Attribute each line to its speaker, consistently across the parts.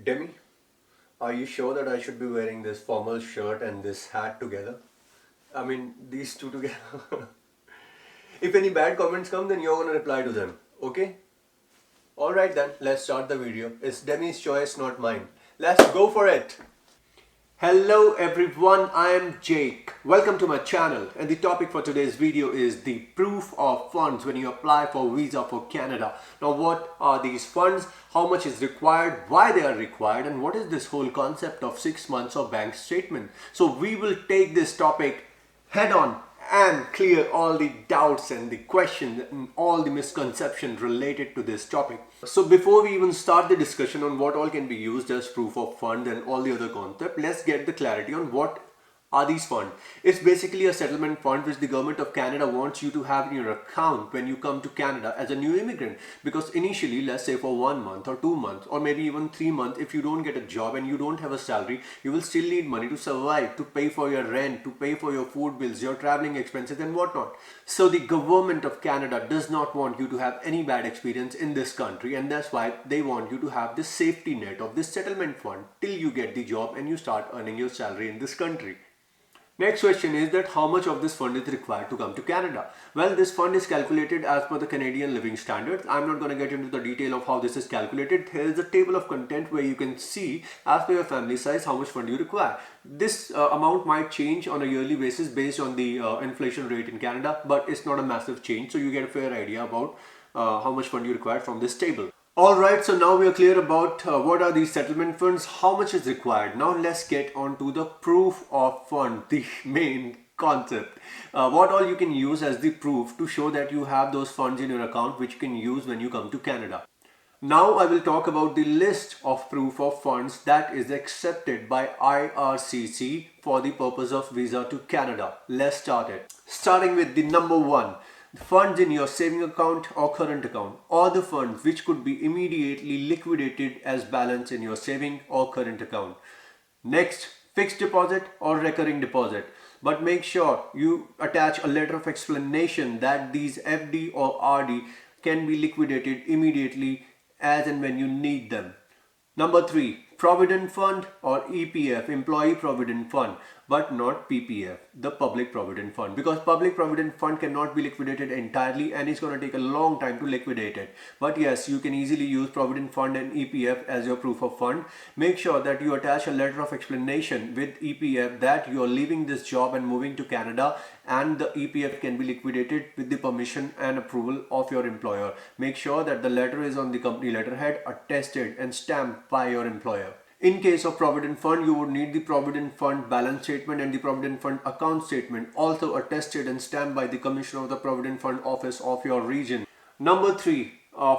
Speaker 1: Demi, are you sure that I should be wearing this formal shirt and this hat together? I mean, these two together. If any bad comments come, then you're gonna reply to them, okay? Alright then, let's start the video. It's Demi's choice, not mine. Let's go for it! Hello everyone, I am Jake. Welcome to my channel, and the topic for today's video is the proof of funds when you apply for visa for Canada. Now what are these funds, how much is required, why they are required, and what is this whole concept of 6 months of bank statement. So we will take this topic head on and clear all the doubts and the questions and all the misconceptions related to this topic. So before we even start the discussion on what all can be used as proof of fund and all the other concepts, let's get the clarity on what are these funds. It's basically a settlement fund which the government of Canada wants you to have in your account when you come to Canada as a new immigrant, because initially, let's say for 1 month or 2 months or maybe even 3 months, if you don't get a job and you don't have a salary, you will still need money to survive, to pay for your rent, to pay for your food bills, your traveling expenses and whatnot. So the government of Canada does not want you to have any bad experience in this country, and that's why they want you to have this safety net of this settlement fund till you get the job and you start earning your salary in this country. Next question is that how much of this fund is required to come to Canada? Well, this fund is calculated as per the Canadian living standards. I'm not going to get into the detail of how this is calculated. Here is a table of content where you can see as per your family size how much fund you require. This amount might change on a yearly basis based on the inflation rate in Canada, but it's not a massive change, so you get a fair idea about how much fund you require from this table. Alright, so now we are clear about what are these settlement funds, how much is required. Now let's get on to the proof of fund, the main concept. What all you can use as the proof to show that you have those funds in your account which you can use when you come to Canada. Now I will talk about the list of proof of funds that is accepted by IRCC for the purpose of visa to Canada. Let's start it. Starting with the number 1. Funds in your saving account or current account, or the funds which could be immediately liquidated as balance in your saving or current account. Next, fixed deposit or recurring deposit. But make sure you attach a letter of explanation that these FD or RD can be liquidated immediately as and when you need them. Number 3, Provident Fund or EPF, Employee Provident Fund, but not PPF, the Public Provident Fund, because Public Provident Fund cannot be liquidated entirely and it's going to take a long time to liquidate it. But yes, you can easily use Provident Fund and EPF as your proof of fund. Make sure that you attach a letter of explanation with EPF that you are leaving this job and moving to Canada, and the EPF can be liquidated with the permission and approval of your employer. Make sure that the letter is on the company letterhead, attested and stamped by your employer. In case of Provident Fund, you would need the Provident Fund balance statement and the Provident Fund account statement, also attested and stamped by the Commissioner of the Provident Fund office of your region. Number 3,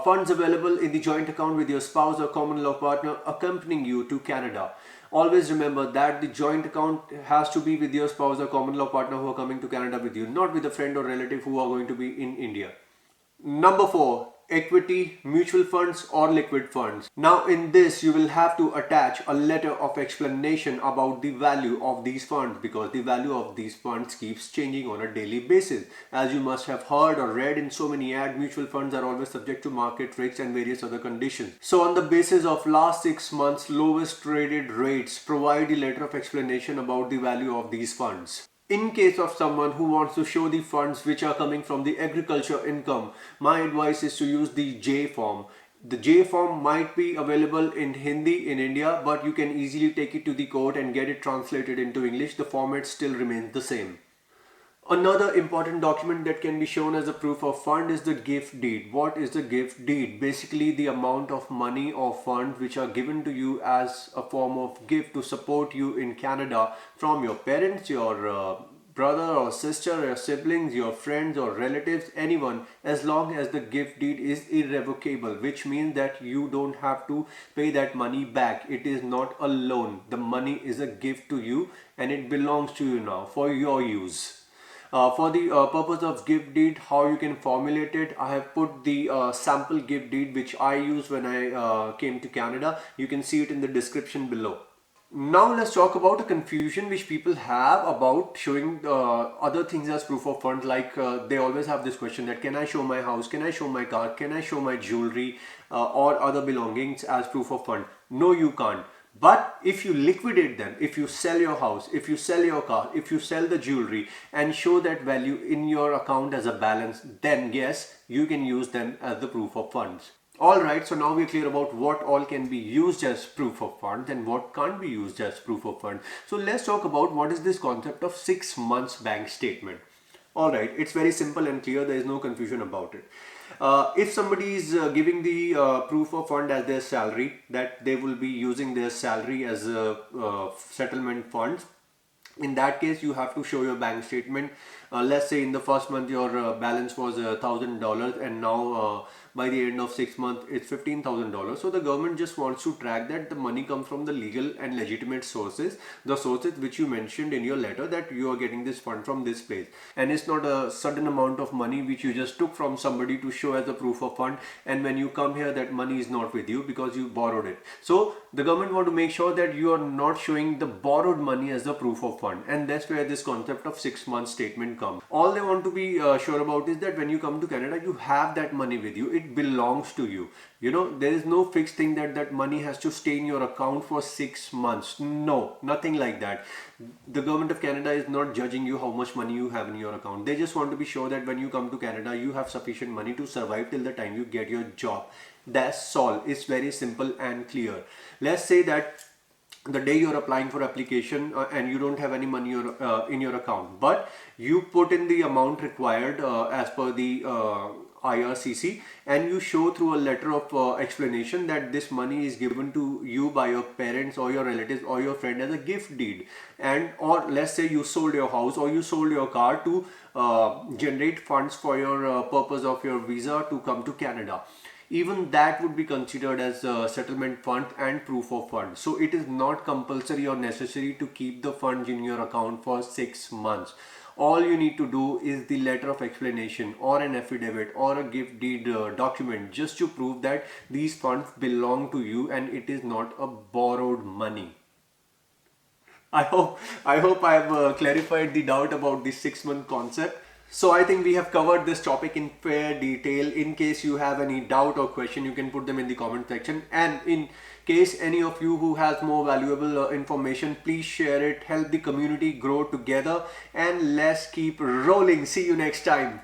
Speaker 1: funds available in the joint account with your spouse or common law partner accompanying you to Canada. Always remember that the joint account has to be with your spouse or common law partner who are coming to Canada with you, not with a friend or relative who are going to be in India. Number 4, equity, mutual funds or liquid funds. Now in this you will have to attach a letter of explanation about the value of these funds, because the value of these funds keeps changing on a daily basis. As you must have heard or read in so many ads, mutual funds are always subject to market risks and various other conditions. So on the basis of last 6 months lowest traded rates, provide the letter of explanation about the value of these funds. In case of someone who wants to show the funds which are coming from the agriculture income, my advice is to use the J form. The J form might be available in Hindi in India, but you can easily take it to the court and get it translated into English. The format still remains the same. Another important document that can be shown as a proof of fund is the gift deed. What is the gift deed? Basically the amount of money or funds which are given to you as a form of gift to support you in Canada from your parents, your brother or sister, your siblings, your friends or relatives, anyone, as long as the gift deed is irrevocable, which means that you don't have to pay that money back. It is not a loan. The money is a gift to you and it belongs to you now for your use. For the purpose of gift deed, how you can formulate it, I have put the sample gift deed which I used when I came to Canada. You can see it in the description below. Now let's talk about a confusion which people have about showing other things as proof of funds. Like they always have this question that can I show my house, can I show my car, can I show my jewelry or other belongings as proof of fund? No, you can't. But if you liquidate them, if you sell your house, if you sell your car, if you sell the jewelry and show that value in your account as a balance, then yes, you can use them as the proof of funds. Alright, so now we're clear about what all can be used as proof of funds and what can't be used as proof of funds. So let's talk about what is this concept of 6 months bank statement. Alright, it's very simple and clear, there is no confusion about it. If somebody is giving the proof of fund as their salary, that they will be using their salary as a settlement funds, in that case you have to show your bank statement. Let's say in the first month your balance was $1,000 and now by the end of 6 months it's $15,000. So the government just wants to track that the money comes from the legal and legitimate sources, the sources which you mentioned in your letter that you are getting this fund from this place, and it's not a sudden amount of money which you just took from somebody to show as a proof of fund, and when you come here that money is not with you because you borrowed it. So the government want to make sure that you are not showing the borrowed money as the proof of fund, and that's where this concept of 6 month statement comes. All they want to be sure about is that when you come to Canada you have that money with you, it belongs to you. You know, there is no fixed thing that that money has to stay in your account for 6 months. No, nothing like that. The government of Canada is not judging you how much money you have in your account. They just want to be sure that when you come to Canada you have sufficient money to survive till the time you get your job. That's all. It's very simple and clear. Let's say that the day you're applying for application and you don't have any money in your account, but you put in the amount required as per the IRCC, and you show through a letter of explanation that this money is given to you by your parents or your relatives or your friend as a gift deed, and or let's say you sold your house or you sold your car to generate funds for your purpose of your visa to come to Canada. Even that would be considered as a settlement fund and proof of fund. So it is not compulsory or necessary to keep the funds in your account for 6 months. All you need to do is the letter of explanation or an affidavit or a gift deed document, just to prove that these funds belong to you and it is not a borrowed money. I hope I have clarified the doubt about the 6 month concept. So I think we have covered this topic in fair detail. In case you have any doubt or question, you can put them in the comment section. And in case any of you who has more valuable information, please share it. Help the community grow together. And let's keep rolling. See you next time.